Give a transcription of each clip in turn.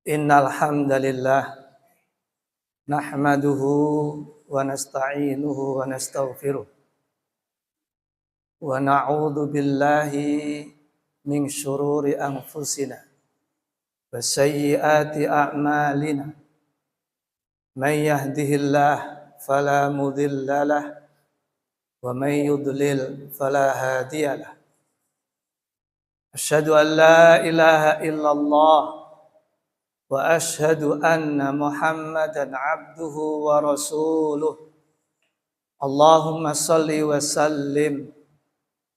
Innal hamdalillah nahmaduhu wa nasta'inuhu wa nastaghfiruh wa na'udzu billahi min syururi anfusina wa sayyiati a'malina. May yahdihillah fala mudilla lah wa may yudlil fala hadiyalah. Asyhadu an la ilaha illallah wa ashhadu anna Muhammadan abduhu wa rasuluh. Allahumma salli wa sallim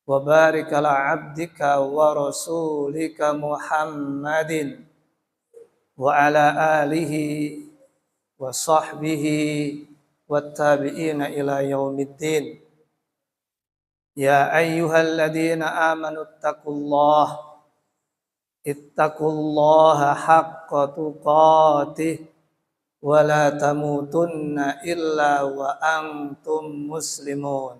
wa barik ala abdika wa rasulika Muhammadin wa ala alihi wa sahbihi wat tabi'ina ila yaumiddin. Ya ayyuhalladzina amanu ittaqullaha haqqa tuqatih wa la tamutunna illa wa antum muslimun.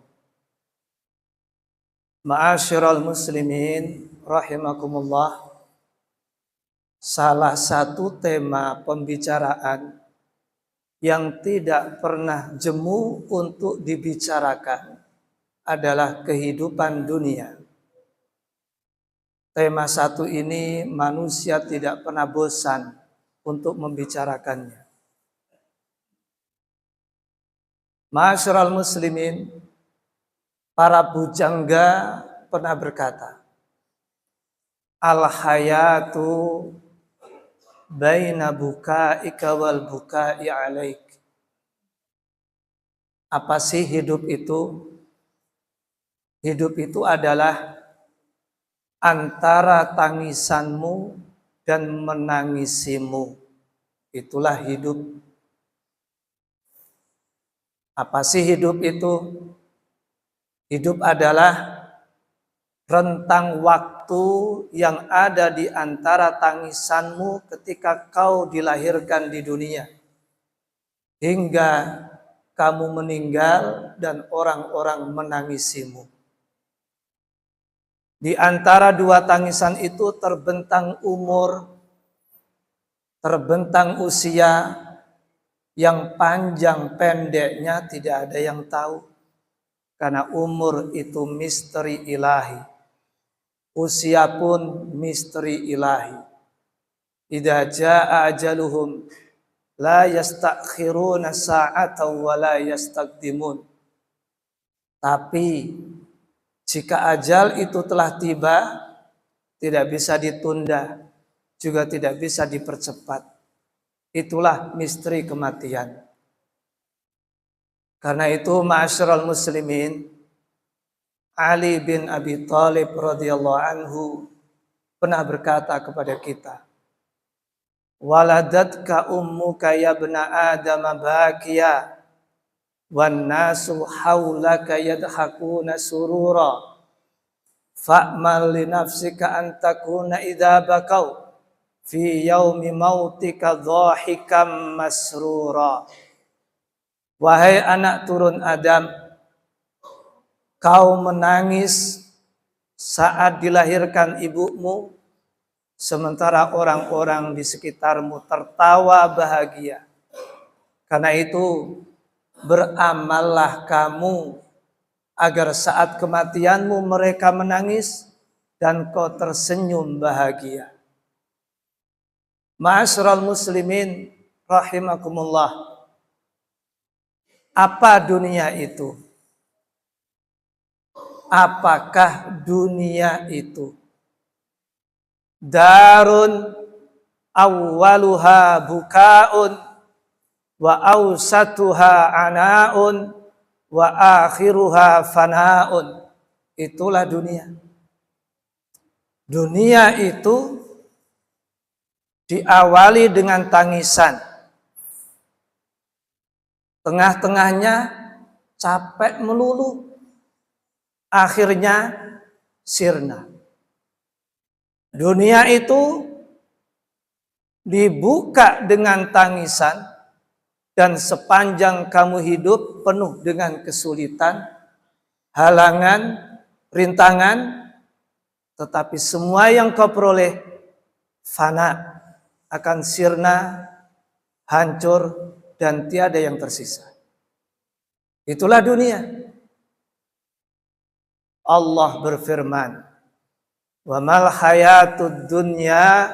Ma'asyiral muslimin rahimakumullah. Salah satu tema pembicaraan yang tidak pernah jemu untuk dibicarakan adalah kehidupan dunia. Tema satu ini manusia tidak pernah bosan untuk membicarakannya. Ma'asyiral muslimin, para bujangga pernah berkata, al-hayatu baina bukaika wal bukai alaik. Apa sih hidup itu? Hidup itu adalah antara tangisanmu dan menangisimu. Itulah hidup. Apa sih hidup itu? Hidup adalah rentang waktu yang ada di antara tangisanmu ketika kau dilahirkan di dunia hingga kamu meninggal dan orang-orang menangisimu. Di antara dua tangisan itu terbentang umur, terbentang usia yang panjang pendeknya tidak ada yang tahu. Karena umur itu misteri ilahi. Usia pun misteri ilahi. Idza jaa ajaluhum la yastakhiruna sa'atan wa la yastaqdimun. Tapi jika ajal itu telah tiba, tidak bisa ditunda, juga tidak bisa dipercepat. Itulah misteri kematian. Karena itu, ma'asyiral muslimin, Ali bin Abi Thalib radhiyallahu anhu pernah berkata kepada kita, waladatka ummuka ya ibna Adam bakiya wan nasu haulaka yadhakuna surura fa'mal li nafsika an takuna idza bakau fi yaumi mautika dhahikam masrura. Wahai anak turun Adam, kau menangis saat dilahirkan ibumu, sementara orang-orang di sekitarmu tertawa bahagia. Karena itu, beramallah kamu agar saat kematianmu mereka menangis dan kau tersenyum bahagia. Ma'asyiral muslimin rahimakumullah. Apa dunia itu? Apakah dunia itu? Darun awwaluha bukaun wa awsatuha anaun wa akhiruha fanaun. Itulah dunia. Dunia itu diawali dengan tangisan. Tengah-tengahnya capek melulu. Akhirnya sirna. Dunia itu dibuka dengan tangisan dan sepanjang kamu hidup penuh dengan kesulitan, halangan, rintangan, tetapi semua yang kau peroleh fana, akan sirna, hancur, dan tiada yang tersisa. Itulah dunia. Allah berfirman, "Wa mal hayatud dunya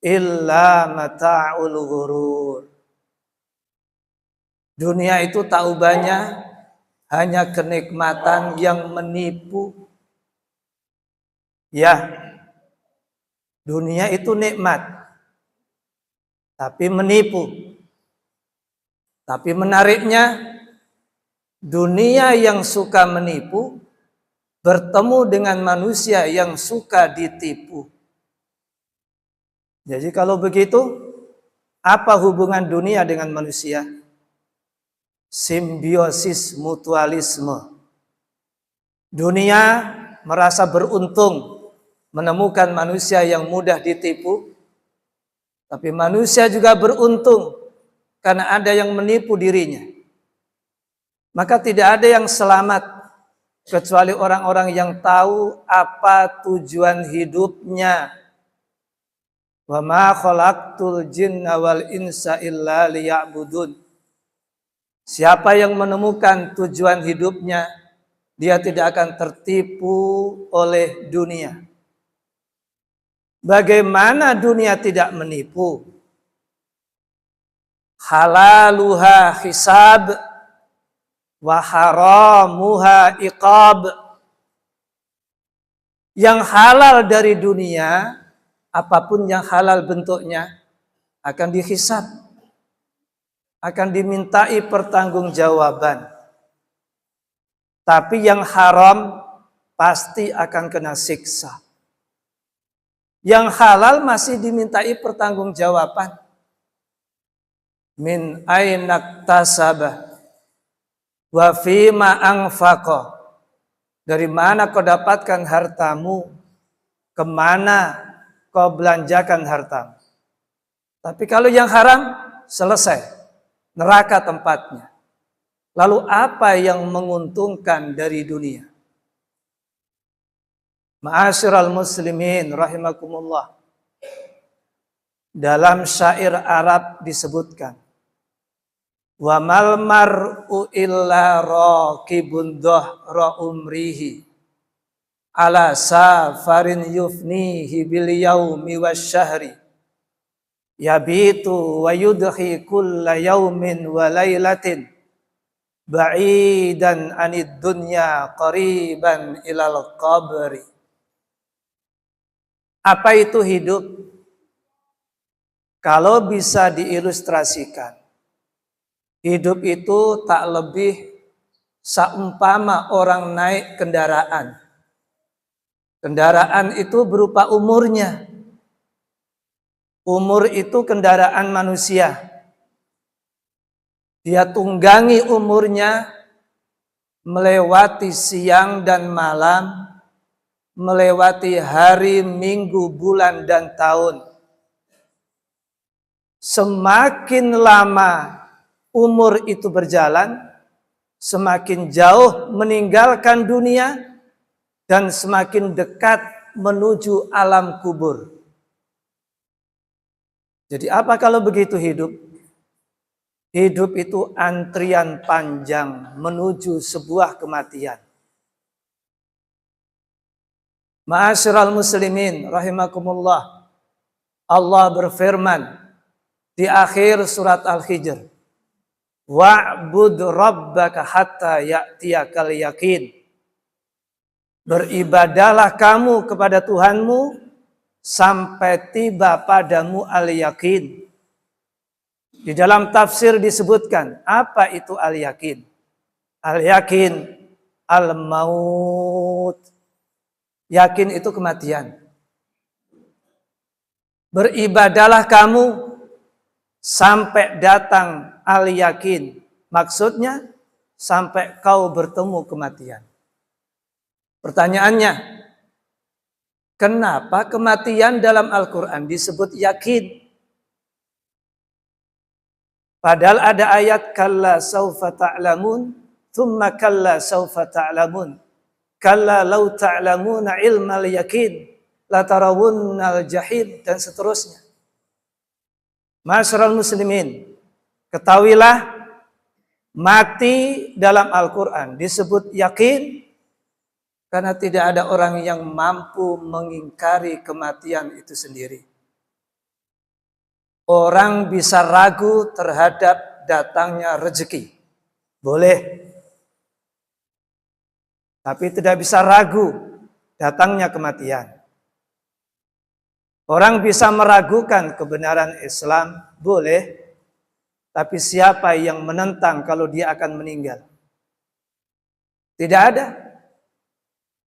illa mata'ul ghurur." Dunia itu tak ubahnya hanya kenikmatan yang menipu. Ya, dunia itu nikmat, tapi menipu. Tapi menariknya, dunia yang suka menipu bertemu dengan manusia yang suka ditipu. Jadi kalau begitu, apa hubungan dunia dengan manusia? Simbiosis mutualisme. Dunia merasa beruntung menemukan manusia yang mudah ditipu, tapi manusia juga beruntung karena ada yang menipu dirinya. Maka tidak ada yang selamat kecuali orang-orang yang tahu apa tujuan hidupnya. Wa ma khalaqtul jinna wal insa illa liya'budun. Siapa yang menemukan tujuan hidupnya, dia tidak akan tertipu oleh dunia. Bagaimana dunia tidak menipu? Halaluha hisab wa haramuha iqab. Yang halal dari dunia, apapun yang halal bentuknya, akan dihisab, akan dimintai pertanggungjawaban. Tapi yang haram pasti akan kena siksa. Yang halal masih dimintai pertanggungjawaban. Min ainaktasaba wa fima anfaqa. Dari mana kau dapatkan hartamu? Kemana kau belanjakan hartamu? Tapi kalau yang haram, selesai. Neraka tempatnya. Lalu apa yang menguntungkan dari dunia? Ma'asyiral muslimin rahimakumullah. Dalam syair Arab disebutkan, wa mal mar'u illa raqibun dhahra umrihi ala safarin yufnihi bil yaumi wasyahri yabitu wa yudhi kulla yaumin wa lailatin ba'idan anid dunya qariban ilal qabri. Apa itu hidup? Kalau bisa diilustrasikan, hidup itu tak lebih seumpama orang naik kendaraan. Kendaraan itu berupa umurnya. Umur itu kendaraan manusia. Dia tunggangi umurnya melewati siang dan malam, melewati hari, minggu, bulan, dan tahun. Semakin lama umur itu berjalan, semakin jauh meninggalkan dunia, dan semakin dekat menuju alam kubur. Jadi apa kalau begitu hidup? Hidup itu antrian panjang menuju sebuah kematian. Ma'asyiral muslimin rahimakumullah. Allah berfirman di akhir surat Al-Hijr, wa'bud rabbaka hatta ya'tiyakal yakin. Beribadahlah kamu kepada Tuhanmu sampai tiba padamu al-yakin. Di dalam tafsir disebutkan, apa itu al-yakin? Al-yakin al-maut. Yakin itu kematian. Beribadahlah kamu sampai datang al-yakin. Maksudnya sampai kau bertemu kematian. Pertanyaannya, kenapa kematian dalam Al-Quran disebut yakin? Padahal ada ayat kalla saufa ta'lamun, thumma kalla saufa ta'lamun, kalla law ta'lamuna ilmal yakin, la tarawunnal jahim, dan seterusnya. Masyarul muslimin, ketahuilah mati dalam Al-Quran disebut yakin karena tidak ada orang yang mampu mengingkari kematian itu sendiri. Orang bisa ragu terhadap datangnya rezeki, boleh. Tapi tidak bisa ragu datangnya kematian. Orang bisa meragukan kebenaran Islam, boleh. Tapi siapa yang menentang kalau dia akan meninggal? Tidak ada.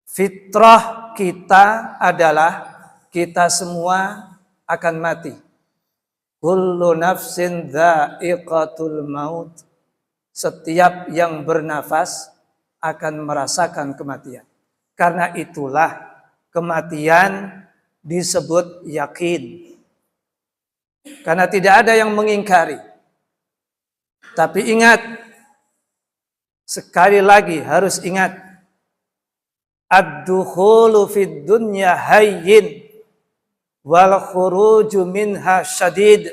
Fitrah kita adalah kita semua akan mati. Kullu nafsin dha'iqatul maut. Setiap yang bernafas akan merasakan kematian. Karena itulah kematian disebut yakin. Karena tidak ada yang mengingkari. Tapi ingat, sekali lagi harus ingat, ad-dukhulu fid dunya hayyin wal khuruju minha syadid.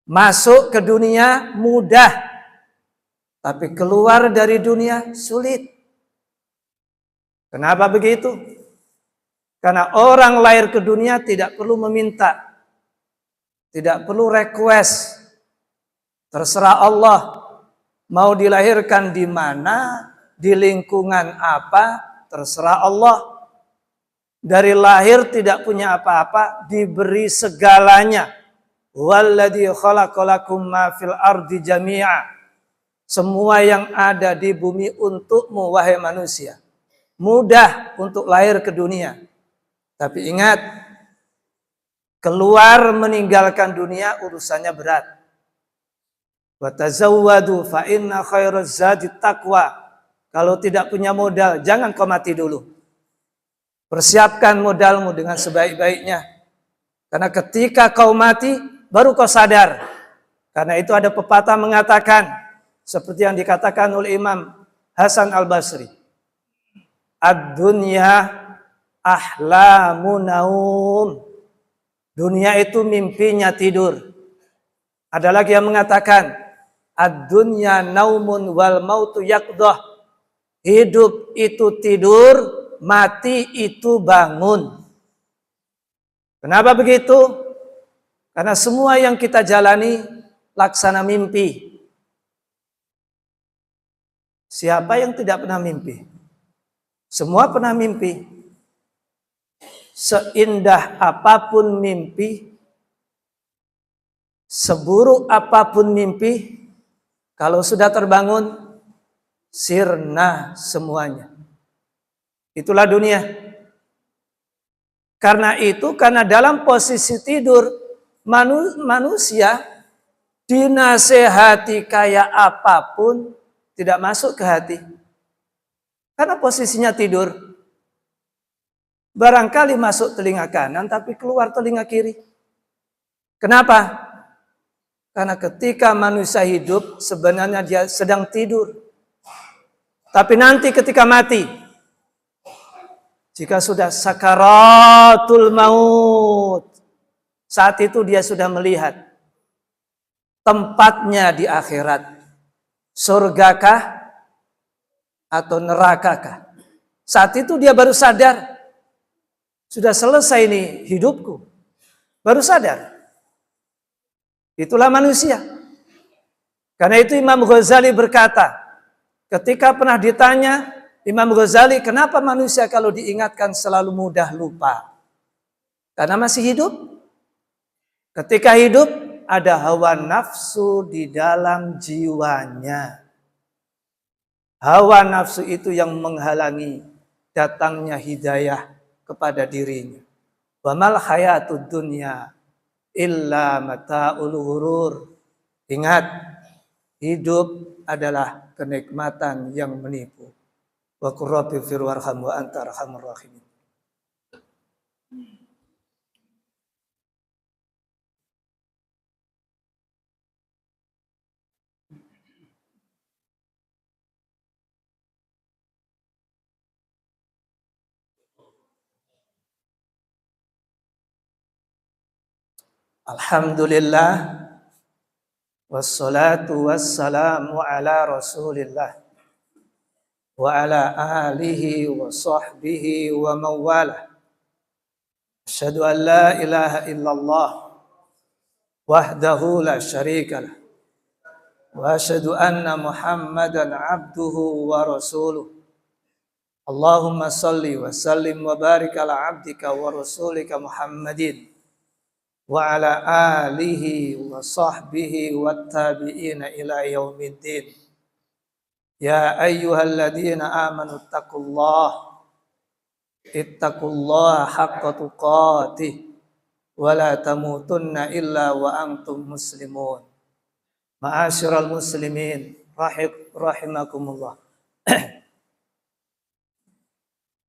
Masuk ke dunia mudah, tapi keluar dari dunia sulit. Kenapa begitu? Karena orang lahir ke dunia tidak perlu meminta, tidak perlu request. Terserah Allah mau dilahirkan di mana, di lingkungan apa, terserah Allah. Dari lahir tidak punya apa-apa, diberi segalanya. Walladzi khalaqalakum ma fil ardi jami'a. Semua yang ada di bumi untukmu wahai manusia. Mudah untuk lahir ke dunia. Tapi ingat, keluar meninggalkan dunia urusannya berat. Wa tazawwadu fa inna khairaz zadi taqwa. Kalau tidak punya modal, jangan kau mati dulu. Persiapkan modalmu dengan sebaik-baiknya. Karena ketika kau mati, baru kau sadar. Karena itu ada pepatah mengatakan, seperti yang dikatakan oleh Imam Hasan Al-Basri. Ad-dunya ahlamu naum. Dunia itu mimpinya tidur. Ada lagi yang mengatakan, ad-dunya naumun wal mautu yaqdah. Hidup itu tidur, mati itu bangun. Kenapa begitu? Karena semua yang kita jalani laksana mimpi. Siapa yang tidak pernah mimpi? Semua pernah mimpi. Seindah apapun mimpi, seburuk apapun mimpi, kalau sudah terbangun, sirna semuanya. Itulah dunia. Karena itu, karena dalam posisi tidur, manusia dinasehati kayak apapun, tidak masuk ke hati. Karena posisinya tidur. Barangkali masuk telinga kanan, tapi keluar telinga kiri. Kenapa? Karena ketika manusia hidup, sebenarnya dia sedang tidur. Tapi nanti ketika mati, jika sudah sakaratul maut, saat itu dia sudah melihat tempatnya di akhirat. Surgakah atau nerakakah? Saat itu dia baru sadar, sudah selesai nih hidupku. Baru sadar. Itulah manusia. Karena itu Imam Ghazali berkata, ketika pernah ditanya Imam Ghazali, kenapa manusia kalau diingatkan selalu mudah lupa? Karena masih hidup. Ketika hidup, ada hawa nafsu di dalam jiwanya. Hawa nafsu itu yang menghalangi datangnya hidayah kepada dirinya. Wa mal hayatud dunya illa mata'ul ghurur. Ingat, hidup adalah kenikmatan yang menipu. Wa qur rabbi fir warham wa anta arhamur rahimin. Alhamdulillah, wassalatu wassalamu ala Rasulillah wa ala alihi wa sahbihi wa mawalah. Asyhadu an la ilaha illallah wahdahu la syarikalah wa asyhadu anna Muhammadan abduhu wa rasuluh. Allahumma salli wa sallim wa barik ala abdika wa rasulika Muhammadin wa ala alihi wa sahbihi wa tabi'ina ila yaumiddin. Ya ayyuhalladzina amanu ittaqullaha haqqa tuqatih wa la tamutunna illa wa antum muslimun. Ma'asyiral muslimin rahimakumullah.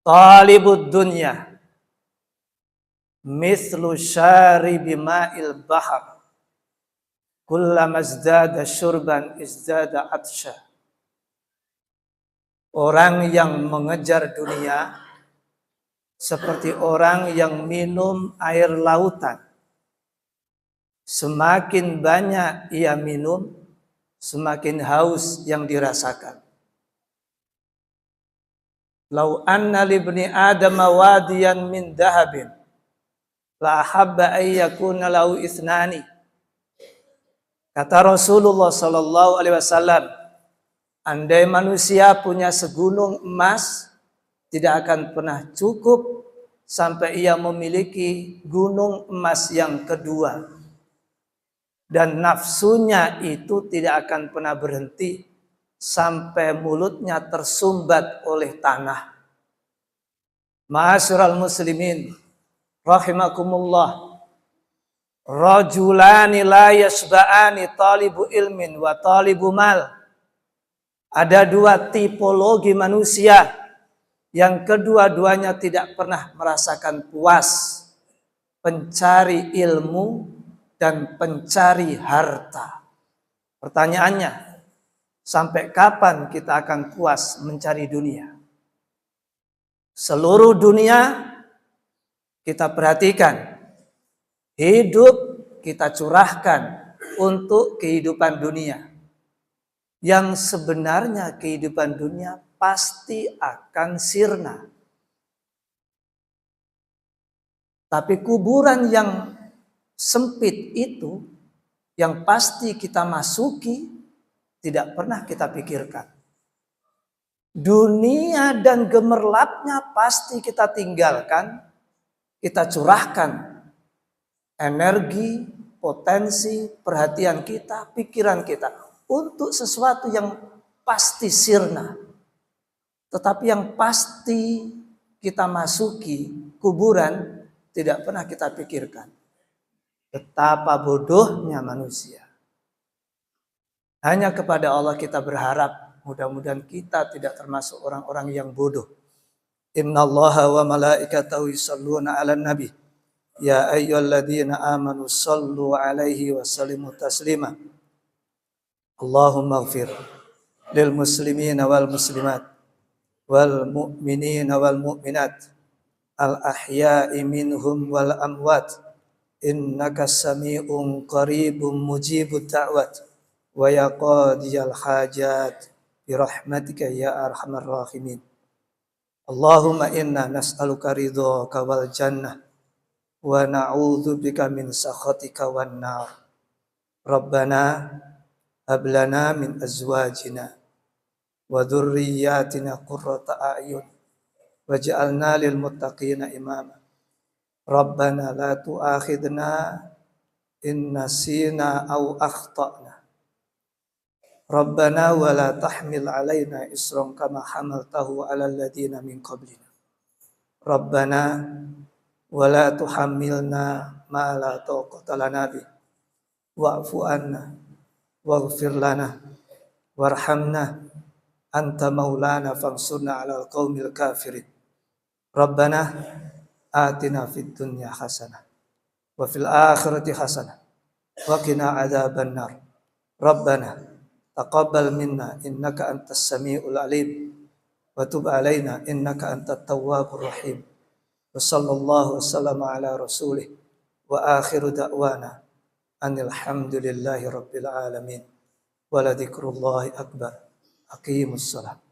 Talibud dunya mithlu syaribi ma'il bahar, kullama izdada syurban izdada atsha. Orang yang mengejar dunia seperti orang yang minum air lautan. Semakin banyak ia minum, semakin haus yang dirasakan. Lau anna libni adama wadiyan min dahabin la ahabba ayyakuna lahu ithnani. Kata Rasulullah sallallahu alaihi wasallam, andai manusia punya segunung emas, tidak akan pernah cukup sampai ia memiliki gunung emas yang kedua. Dan nafsunya itu tidak akan pernah berhenti sampai mulutnya tersumbat oleh tanah. Ma'asyiral muslimin rahimakumullah. Rajulani la yasba'ani, talibu ilmin wa talibu mal. Ada dua tipologi manusia yang kedua-duanya tidak pernah merasakan puas, pencari ilmu dan pencari harta. Pertanyaannya, sampai kapan kita akan puas mencari dunia? Seluruh dunia kita perhatikan, hidup kita curahkan untuk kehidupan dunia. Yang sebenarnya kehidupan dunia pasti akan sirna. Tapi kuburan yang sempit itu, yang pasti kita masuki, tidak pernah kita pikirkan. Dunia dan gemerlapnya pasti kita tinggalkan, kita curahkan energi, potensi, perhatian kita, pikiran kita untuk sesuatu yang pasti sirna. Tetapi yang pasti kita masuki kuburan tidak pernah kita pikirkan. Betapa bodohnya manusia. Hanya kepada Allah kita berharap, mudah-mudahan kita tidak termasuk orang-orang yang bodoh. Innallaha wa malaikatahu yusholluna 'alan nabi. Ya ayyuhalladzina amanu shallu 'alaihi wa sallimu taslima. Allahumma ighfir lil muslimina wal muslimat wal mu'minina wal mu'minat al ahya'i minhum wal amwat innaka sami'un qaribun mujibud da'wat wa ya qadiyal hajat bi rahmatika ya arhamar rahimin. Allahumma inna nas'aluka ridhaka wal jannah wa na'udzubika min sakhatika wan nar. Rabbana hab lana min azwajina wa dhurriyyatina qurrata a'yun waj'alna lil muttaqina imama. Rabbana la tu'akhidna in nasina aw akhtana. Rabbana wa la tahmil alaina isran kama hamaltahu ala alladziina min qablina. Rabbana wa la tuhammilna ma la taqata lana bih. Wa'fu anna waghfir lana warhamna anta maulana fansurna 'alal qaumil kafirin. Rabbana atina fid dunya hasanah wa fil akhirati hasanah wa qina adzabannar. Rabbana taqabbal minna innaka antas samiul alim wa tub alaina innaka antat tawwabur rahim. Wa sallallahu wasallama ala rasulih wa akhiru da'wana anil hamdulillahi rabbil alamin. Wa la dzikrullahi akbar. Aqimus salat.